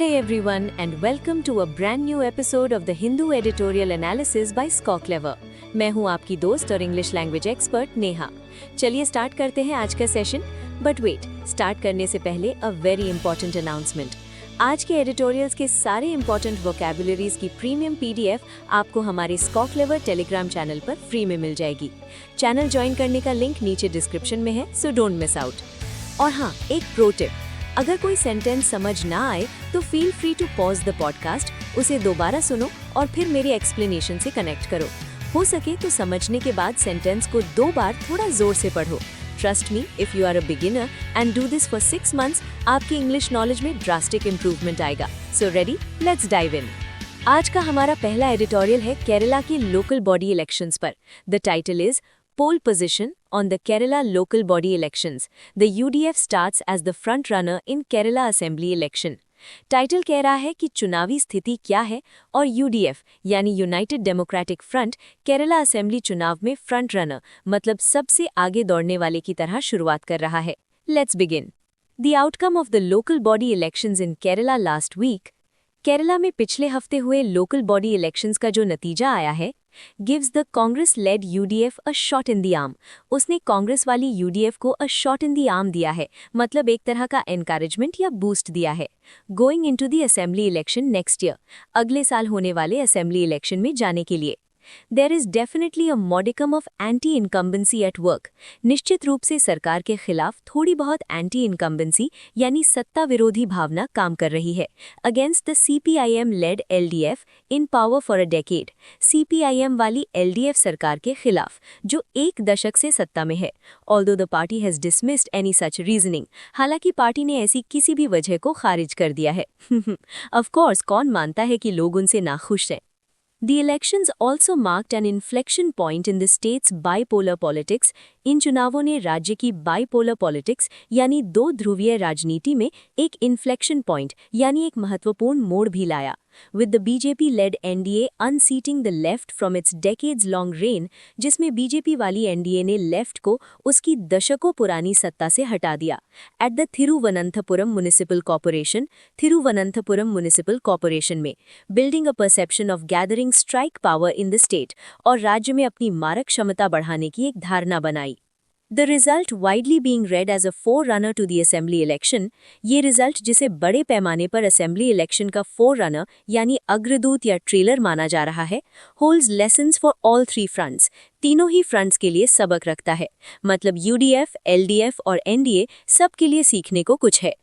Hey everyone and welcome to a brand new episode of the Hindu Editorial Analysis by Scoclever. मैं हूँ आपकी दोस्त और English language expert Neha. चलिए start करते हैं आज का सेशन। बट वेट, स्टार्ट करने से पहले अ वेरी इंपॉर्टेंट अनाउंसमेंट। आज के एडिटोरियल्स के सारे इंपॉर्टेंट वोकैबुलरीज की प्रीमियम पीडीएफ आपको हमारे स्कॉकलेवर टेलीग्राम चैनल पर फ्री में मिल जाएगी। चैनल ज्वाइन करने का लिंक नीचे डिस्क्रिप्शन में है, सो डोंट मिस आउट। और हाँ, एक प्रो टिप, अगर कोई सेंटेंस समझ ना आए तो feel free to pause the podcast, उसे दोबारा सुनो और फिर मेरे एक्सप्लेनेशन से कनेक्ट करो। हो सके तो समझने के बाद सेंटेंस को 2 बार थोड़ा जोर से पढ़ो। Trust me, if you are a beginner and do this for 6 months, आपकी इंग्लिश नॉलेज में ड्रास्टिक इंप्रूवमेंट आएगा। So ready, let's dive in. आज का हमारा पहला एडिटोरियल है केरला की लोकल बॉडी इलेक्शंस पर। The title is Pole position on the Kerala local body elections. The UDF starts as the front runner in Kerala Assembly election. Title कह रहा है कि चुनावी स्थिति क्या है और यूडीएफ यानी United democratic front Kerala assembly चुनाव में फ्रंट रनर मतलब सबसे आगे दौड़ने वाले की तरह शुरुआत कर रहा है। Let's begin. The outcome of the local body elections in Kerala last week. Kerala में पिछले हफ्ते हुए लोकल बॉडी इलेक्शंस का जो नतीजा आया है gives the Congress led UDF a shot in the arm. उसने कांग्रेस वाली यूडीएफ को a shot in the arm दिया है, मतलब एक तरह का एनकरेजमेंट या बूस्ट दिया है। Going into the assembly election next year, अगले साल होने वाले असेंबली इलेक्शन में जाने के लिए। There is definitely a modicum of anti-incumbency at work. निश्चित रूप से सरकार के खिलाफ थोड़ी बहुत anti-incumbency यानी सत्ता विरोधी भावना काम कर रही है against the CPIM-led LDF in power for a decade. CPIM वाली LDF सरकार के खिलाफ जो 1 दशक से सत्ता में है। Although the party has dismissed any such reasoning, हालांकि पार्टी ने ऐसी किसी भी वजह को खारिज कर दिया है। Of course, कौन मानता है कि लोग उनसे नाखुश हैं? The elections also marked an inflection point in the state's bipolar politics. इन चुनावों ने राज्य की बाइपोलर पॉलिटिक्स यानी 2 ध्रुवीय राजनीति में एक इन्फ्लेक्शन पॉइंट यानी एक महत्वपूर्ण मोड़ भी लाया। With the BJP-led NDA unseating the left from its decades-long reign, जिसमें बीजेपी वाली एनडीए ने लेफ्ट को उसकी दशकों पुरानी सत्ता से हटा दिया। At the Thiruvananthapuram municipal corporation में, building a perception of gathering strike power in the state और राज्य में अपनी मारक क्षमता बढ़ाने की एक धारणा बनाई। The result widely being read as a forerunner to the assembly election, ये रिजल्ट जिसे बड़े पैमाने पर असेंबली इलेक्शन का forerunner यानी अग्रदूत या ट्रेलर माना जा रहा है, holds lessons for all 3 fronts. तीनों ही फ्रंट्स के लिए सबक रखता है, मतलब यूडीएफ, एलडीएफ और एनडीए सब के लिए सीखने को कुछ है।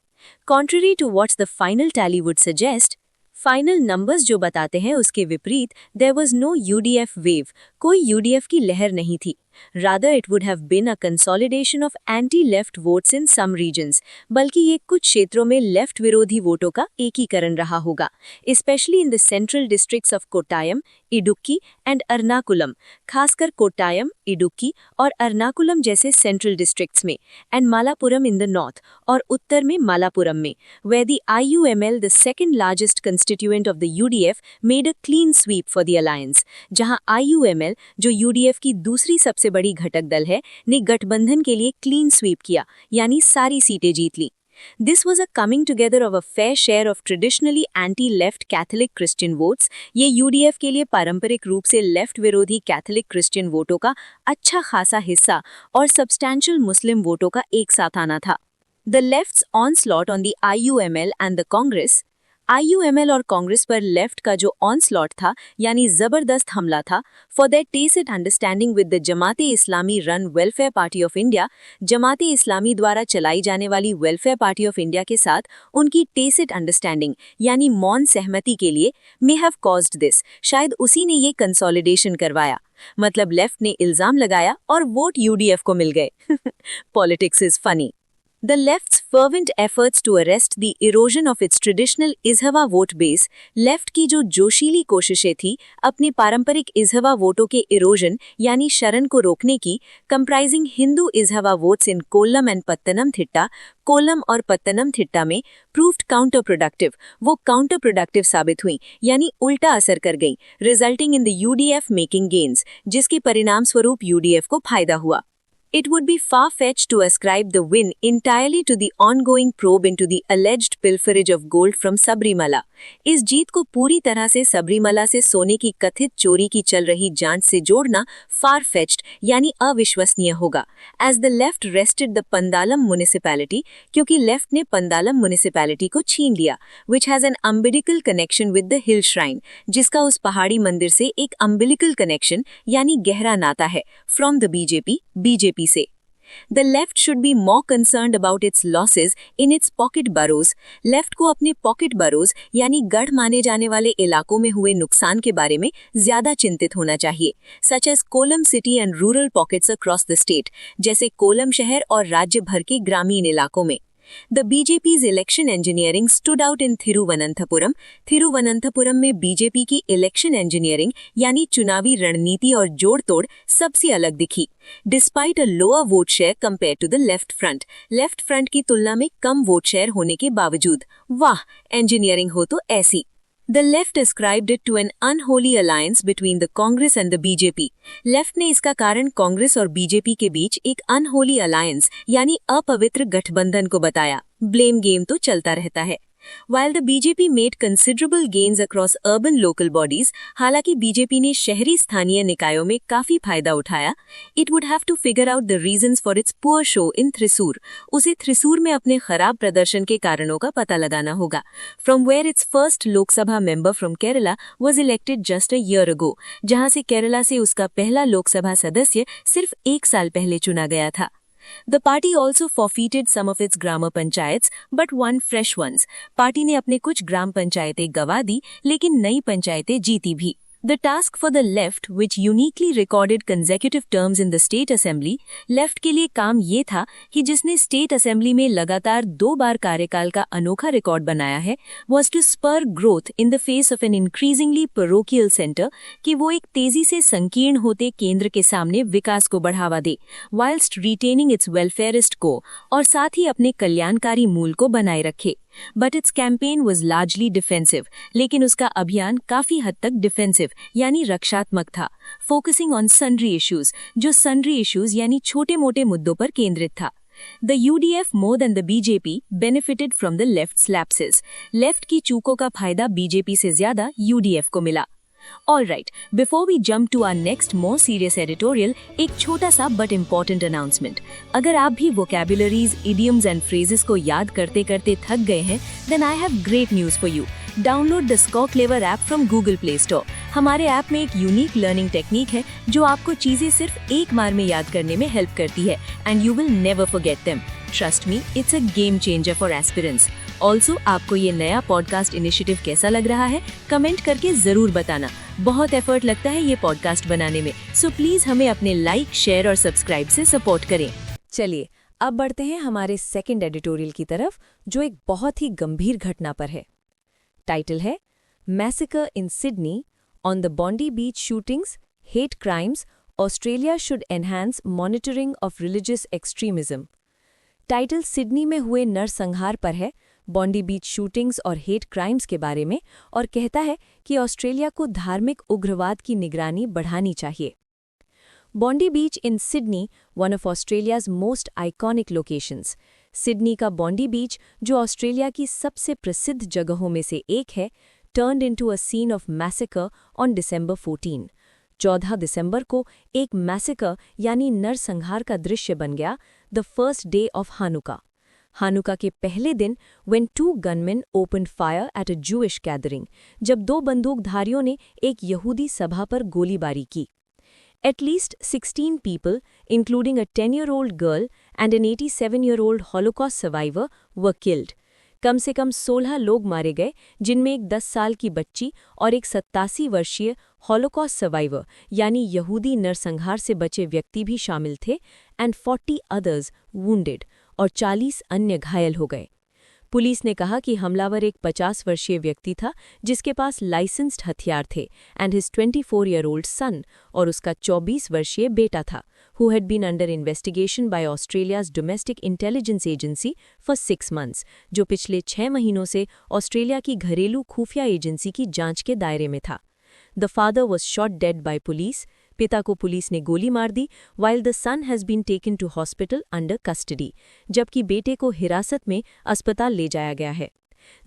Contrary to what the final tally would suggest, final numbers जो बताते हैं उसके विपरीत there was no UDF wave, कोई यूडीएफ की लहर नहीं थी। Rather it would have been a consolidation of anti-left votes in some regions, बल्कि ये कुछ क्षेत्रों में लेफ्ट विरोधी वोटों का एकीकरण रहा होगा, especially in the central districts of Kottayam, Idukki and Ernakulam, खासकर कोट्टायम, इडुक्की और अर्नाकुलम जैसे सेंट्रल डिस्ट्रिक्ट्स में, and Malappuram in the north और उत्तर में मालापुरम में, where the IUML, the second largest constituent of the UDF, made a clean sweep for the alliance, जहां IUML जो UDF की दूसरी सबसे बड़ी घटक दल है ने गठबंधन के लिए क्लीन स्वीप किया यानी सारी सीटें जीत ली। This was a coming together of a fair share of traditionally anti-left Catholic Christian votes. ये यूडीएफ के लिए पारंपरिक रूप से लेफ्ट विरोधी कैथोलिक क्रिश्चियन वोटों का अच्छा खासा हिस्सा और सब्सटैंशियल मुस्लिम वोटों का एक साथ आना था। The left's onslaught on the IUML and the Congress, IUML और कांग्रेस पर लेफ्ट का जो ऑनस्लॉट था यानी जबरदस्त हमला था, for their tacit understanding with the Jamaat e Islami run welfare party of India, Jamaat e Islami द्वारा चलाई जाने वाली वेलफेयर पार्टी ऑफ इंडिया के साथ उनकी टेसिट अंडरस्टैंडिंग यानी मौन सहमति के लिए मे हैव कॉज्ड दिस, शायद उसी ने ये कंसोलिडेशन करवाया, मतलब लेफ्ट ने इल्जाम लगाया और वोट यूडीएफ को मिल गए। Politics is funny. The left's fervent efforts to arrest the erosion of its traditional Ezhava vote base, left की जो जोशीली कोशिशें थी अपने पारंपरिक इज़हवा वोटों के इरोजन यानी शरण को रोकने की, comprising Hindu Ezhava votes in Kollam and Pathanamthitta, Kollam और पत्तनमथिट्टा में प्रूव्ड काउंटर प्रोडक्टिव, वो काउंटर प्रोडक्टिव साबित हुई यानी उल्टा असर कर गई, resulting in the UDF making gains, जिसके परिणाम स्वरूप यूडीएफ को फायदा हुआ। It would be far-fetched to ascribe the win entirely to the ongoing probe into the alleged pilferage of gold from Sabrimala. इस जीत को पूरी तरह से सबरीमला से सोने की कथित चोरी की चल रही जांच से जोड़ना far-fetched यानी अविश्वसनीय होगा. As the left wrested the Pandalam municipality, क्योंकि लेफ्ट ने पंदालम म्युनिसिपैलिटी को छीन लिया, which has an umbilical connection with the hill shrine, जिसका उस पहाड़ी मंदिर से एक umbilical connection यानी गहरा नाता है, from the बीजेपी से. The left should be more concerned about its losses in its pocket boroughs. Left को अपने पॉकेट boroughs यानी गढ़ माने जाने वाले इलाकों में हुए नुकसान के बारे में ज्यादा चिंतित होना चाहिए, such as Kollam city and rural pockets across the state, जैसे कोलम शहर और राज्य भर के ग्रामीण इलाकों में. The BJP's election engineering stood out in Thiruvananthapuram. Thiruvananthapuram में बीजेपी की इलेक्शन इंजीनियरिंग यानी चुनावी रणनीति और जोड़-तोड़ सबसे अलग दिखी. Despite a lower vote share compared to the left front की तुलना में कम वोट शेयर होने के बावजूद. वाह, इंजीनियरिंग हो तो ऐसी. The left ascribed it to an unholy alliance between the Congress and the BJP. Left ने इसका कारण कांग्रेस और बीजेपी के बीच एक अनहोली अलायंस यानी अपवित्र गठबंधन को बताया. ब्लेम गेम तो चलता रहता है. While the BJP made considerable gains across urban local bodies, हालांकि बीजेपी ने शहरी स्थानीय निकायों में काफी फायदा उठाया, it would have to figure out the reasons for its poor show in Thrissur. उसे थ्रिसूर में अपने खराब प्रदर्शन के कारणों का पता लगाना होगा. From where its first Lok Sabha member from Kerala was elected just a year ago, जहां से केरला से उसका पहला लोकसभा सदस्य सिर्फ 1 साल पहले चुना गया था. The party also forfeited some of its gram panchayat but won fresh ones. Party ने अपने कुछ ग्राम पंचायतें गवा दी लेकिन नई पंचायतें जीती भी. The task for the left, which uniquely recorded consecutive terms in the state assembly, left के लिए काम ये था कि जिसने स्टेट असेंबली में लगातार 2 बार कार्यकाल का अनोखा रिकॉर्ड बनाया है, was to spur growth in the face of an increasingly parochial center, कि वो एक तेजी से संकीर्ण होते केंद्र के सामने विकास को बढ़ावा दे, whilst retaining its welfareist core, और साथ ही अपने कल्याणकारी मूल को बनाए रखे. But its campaign was largely defensive, लेकिन उसका अभियान काफी हद तक डिफेंसिव यानी रक्षात्मक था, focusing on sundry issues, जो sundry issues यानी छोटे-मोटे मुद्दों पर केंद्रित था. The UDF more than the BJP benefited from the left's lapses. Left की चूकों का फायदा बीजेपी से ज्यादा UDF को मिला. Alright, before we jump to our next more serious editorial, एक छोटा सा but important announcement. अगर आप भी vocabularies, idioms and phrases को याद करते करते थक गए हैं, then I have great news for you. Download the ScoClever app from Google Play Store. हमारे ऐप में एक यूनिक लर्निंग टेक्निक है जो आपको चीजें सिर्फ एक बार में याद करने में हेल्प करती है, and you will never forget them. Trust me, it's a game changer for aspirants. Also, आपको ये नया पॉडकास्ट इनिशिएटिव कैसा लग रहा है, कमेंट करके जरूर बताना. बहुत एफर्ट लगता है ये पॉडकास्ट बनाने में, सो प्लीज हमें अपने लाइक, शेयर और सब्सक्राइब से सपोर्ट करें. चलिए अब बढ़ते हैं हमारे सेकंड एडिटोरियल की तरफ, जो एक बहुत ही गंभीर घटना पर है. टाइटल है massacre in Sydney on the Bondi beach shootings, hate crimes, Australia should enhance monitoring of religious extremism. Title Sydney में हुए नरसंहार पर है, बॉन्डी बीच शूटिंग्स और हेट क्राइम्स के बारे में, और कहता है कि ऑस्ट्रेलिया को धार्मिक उग्रवाद की निगरानी बढ़ानी चाहिए. Bondi beach in Sydney, one of Australia's most iconic locations. Sydney का बॉन्डी बीच, जो ऑस्ट्रेलिया की सबसे प्रसिद्ध जगहों में से एक है, turned into a scene of massacre on December 14. 14 दिसंबर को एक मैसेकर यानी नरसंहार का दृश्य बन गया, द फर्स्ट डे ऑफ हानुका. हानुका के पहले दिन, when 2 gunmen opened fire at a Jewish gathering, जब 2 बंदूकधारियों ने एक यहूदी सभा पर गोलीबारी की. At least 16 people, including a 10-year-old girl and an 87-year-old Holocaust survivor, were killed. कम से कम 16 लोग मारे गए, जिनमें एक 10 साल की बच्ची और एक 87 वर्षीय हॉलोकॉस्ट सर्वाइवर यानी यहूदी नरसंहार से बचे व्यक्ति भी शामिल थे, एंड 40 others wounded, और 40 अन्य घायल हो गए. पुलिस ने कहा कि हमलावर एक 50 वर्षीय व्यक्ति था जिसके पास लाइसेंस्ड हथियार थे, एंड हिज 24-year-old सन, और उसका 24 वर्षीय बेटा था, who had been under investigation by Australia's Domestic Intelligence Agency for 6 months, जो पिछले 6 महीनों से ऑस्ट्रेलिया की घरेलू खुफिया एजेंसी की जांच के दायरे में था. The father was shot dead by police. पिता को पुलिस ने गोली मार दी, while the son has been taken to hospital under custody, जबकि बेटे को हिरासत में अस्पताल ले जाया गया है।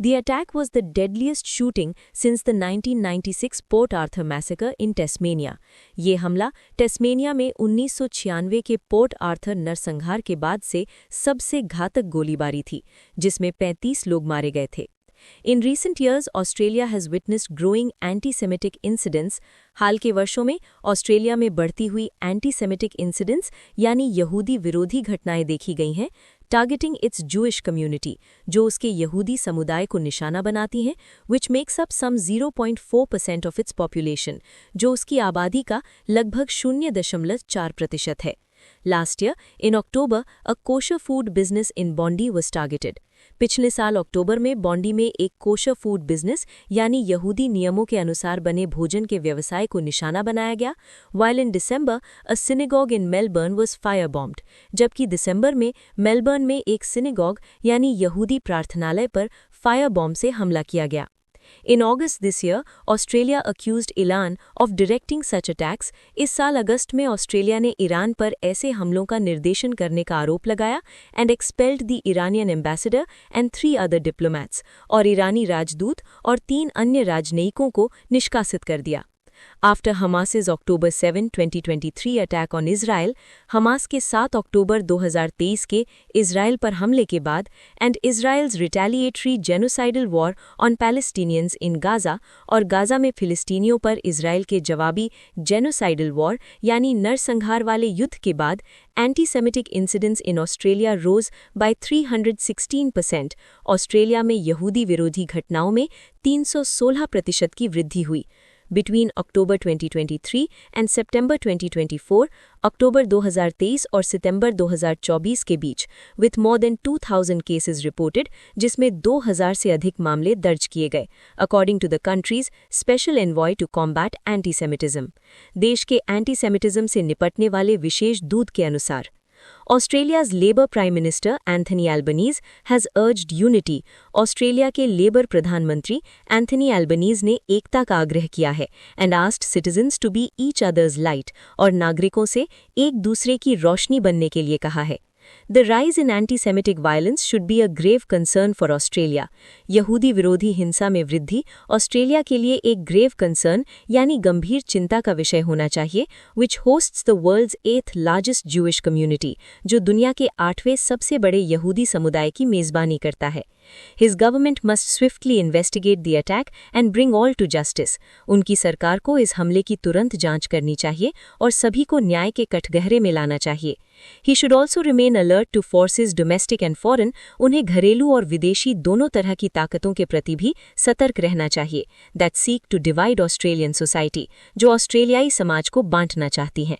The attack was the deadliest shooting since the 1996 Port Arthur massacre in Tasmania. ये हमला टेस्मेनिया में 1996 के पोर्ट आर्थर नरसंहार के बाद से सबसे घातक गोलीबारी थी, जिसमें 35 लोग मारे गए थे। In recent years, Australia has witnessed growing anti-Semitic incidents. हाल के वर्षों में ऑस्ट्रेलिया में बढ़ती हुई एंटी-सेमिटिक इंसिडेंट्स यानी यहूदी विरोधी घटनाएं देखी गई हैं, टारगेटिंग इट्स जूइश कम्युनिटी, जो उसके यहूदी समुदाय को निशाना बनाती हैं, which makes up some 0.4% of its population, जो उसकी आबादी का लगभग 0.4% है। Last year, in October, a kosher food business in Bondi was targeted. पिछले साल अक्टूबर में बॉन्डी में एक कोशर फूड बिजनेस यानी यहूदी नियमों के अनुसार बने भोजन के व्यवसाय को निशाना बनाया गया, while in December, a synagogue in Melbourne was firebombed, जबकि दिसंबर में मेलबर्न में एक सिनेगॉग यानी यहूदी प्रार्थनालय पर फायर बॉम्ब से हमला किया गया। In August this year, Australia accused Iran of directing such attacks. इस साल अगस्त में ऑस्ट्रेलिया ने ईरान पर ऐसे हमलों का निर्देशन करने का आरोप लगाया and expelled the Iranian ambassador and 3 other diplomats, और ईरानी राजदूत और 3 अन्य राजनयिकों को निष्कासित कर दिया। After Hamas's October 7, 2023 attack on Israel, Hamas के 7 अक्टूबर 2023 के इज़राइल पर हमले के बाद and Israel's retaliatory genocidal war on Palestinians in Gaza और गाज़ा में फिलिस्तीनियों पर इज़राइल के जवाबी genocidal war यानी नरसंहार वाले युद्ध के बाद anti-Semitic incidents in Australia rose by 316%। Australia में यहूदी विरोधी घटनाओं में 316% की वृद्धि हुई। Between October 2023 and September 2024, अक्टूबर 2023 और सितंबर 2024 के बीच, with more than 2,000 cases reported, जिसमें 2,000 से अधिक मामले दर्ज किए गए, according to the country's Special Envoy to Combat Anti-Semitism। देश के एंटी-सेमिटिज्म से निपटने वाले विशेष दूत के अनुसार Australia's Labour Prime Minister Anthony Albanese has urged unity। Australia के लेबर प्रधानमंत्री एंथनी एल्बनीज ने एकता का आग्रह किया है and asked citizens to be each other's light, और नागरिकों से एक दूसरे की रोशनी बनने के लिए कहा है। The rise in anti-Semitic violence should be a grave concern for Australia। यहूदी विरोधी हिंसा में वृद्धि ऑस्ट्रेलिया के लिए एक grave concern यानी गंभीर चिंता का विषय होना चाहिए, which hosts the world's 8th largest Jewish community, जो दुनिया के 8वें सबसे बड़े यहूदी समुदाय की मेज़बानी करता है। His government must swiftly investigate the attack and bring all to justice। उनकी सरकार को इस हमले की तुरंत जांच करनी चाहिए और सभी को न्याय के कठघरे में लाना चाहिए। He should also remain alert to forces domestic and foreign। उन्हें घरेलू और विदेशी दोनों तरह की ताकतों के प्रति भी सतर्क रहना चाहिए, that seek to divide Australian society, जो ऑस्ट्रेलियाई समाज को बांटना चाहती हैं।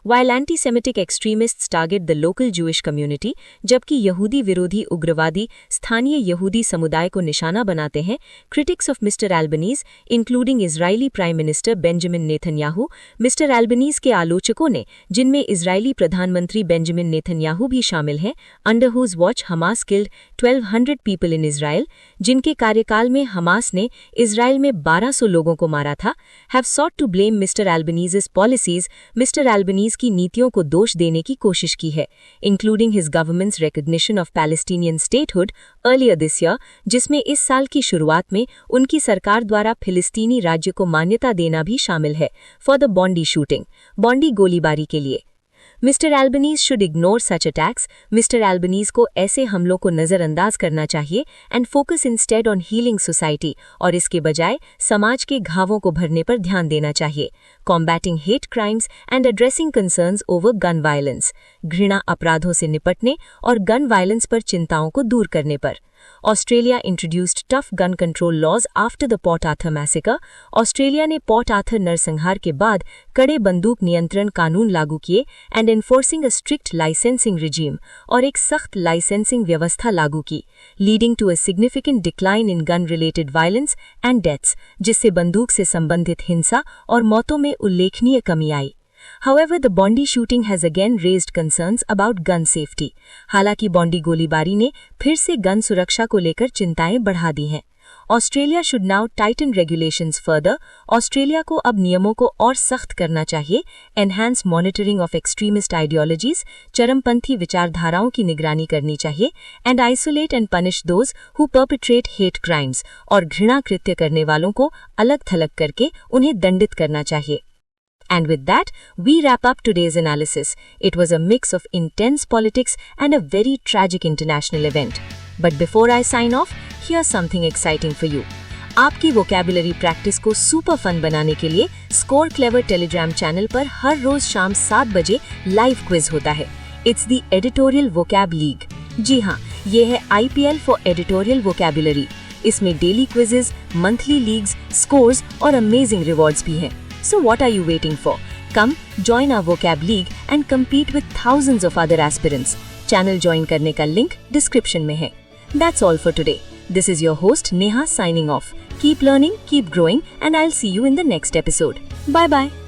While anti-Semitic extremists target the local Jewish community, जबकि यहूदी विरोधी उग्रवादी स्थानीय यहूदी समुदाय को निशाना बनाते हैं, critics of Mr. Albanese, including Israeli Prime Minister Benjamin Netanyahu, Mr. Albanese के आलोचकों ने, जिनमें इजरायली प्रधानमंत्री बेंजामिन नेतन्याहू भी शामिल हैं, under whose watch Hamas killed 1,200 people in Israel, जिनके कार्यकाल में हमास ने इजराइल में 1,200 लोगों को मारा था, have sought to blame Mr. Albanese's policies। Mr. Albanese की नीतियों को दोष देने की कोशिश की है, including his government's recognition of Palestinian statehood earlier this year, जिसमें इस साल की शुरुआत में उनकी सरकार द्वारा फिलिस्तीनी राज्य को मान्यता देना भी शामिल है, for the Bondi shooting, बॉन्डी गोलीबारी के लिए। Mr. Albanese should ignore such attacks। Mr. Albanese को ऐसे हमलों को नज़रअंदाज करना चाहिए and focus instead on healing society, और इसके बजाय समाज के घावों को भरने पर ध्यान देना चाहिए, combating hate crimes and addressing concerns over gun violence, घृणा अपराधों से निपटने और गन वायलेंस पर चिंताओं को दूर करने पर। Australia introduced tough gun control laws after the Port Arthur massacre। Australia ने पोर्ट आर्थर नरसंहार के बाद कड़े बंदूक नियंत्रण कानून लागू किए and enforcing a strict licensing regime, और एक सख्त लाइसेंसिंग व्यवस्था लागू की, leading to a significant decline in gun-related violence and deaths, जिससे बंदूक से संबंधित हिंसा और मौतों में उल्लेखनीय कमी आई। However, the Bondi shooting has again raised concerns about gun safety। हालांकि बॉन्डी गोलीबारी ने फिर से गन सुरक्षा को लेकर चिंताएं बढ़ा दी हैं। Australia should now tighten regulations further. Australia को अब नियमों को और सख्त करना चाहिए। Enhance monitoring of extremist ideologies, चरमपंथी विचारधाराओं की निगरानी करनी चाहिए। And isolate and punish those who perpetrate hate crimes, और घृणा कृत्य करने वालों को अलग थलग करके उन्हें दंडित करना चाहिए। And with that, we wrap up today's analysis. It was a mix of intense politics and a very tragic international event. But before I sign off, here's something exciting for you. आपकी vocabulary practice को super fun बनाने के लिए score clever Telegram channel पर हर रोज शाम 7 बजे live quiz होता है। It's the Editorial Vocab League. जी हाँ, ये है IPL for Editorial Vocabulary. इसमें daily quizzes, monthly leagues, scores और अमेजिंग रिवॉर्ड्स भी हैं। So what are you waiting for? Come, join our vocab league and compete with thousands of other aspirants. Channel join करने का link description में है। That's all for today. This is your host Neha signing off. Keep learning, keep growing, and I'll see you in the next episode. Bye bye.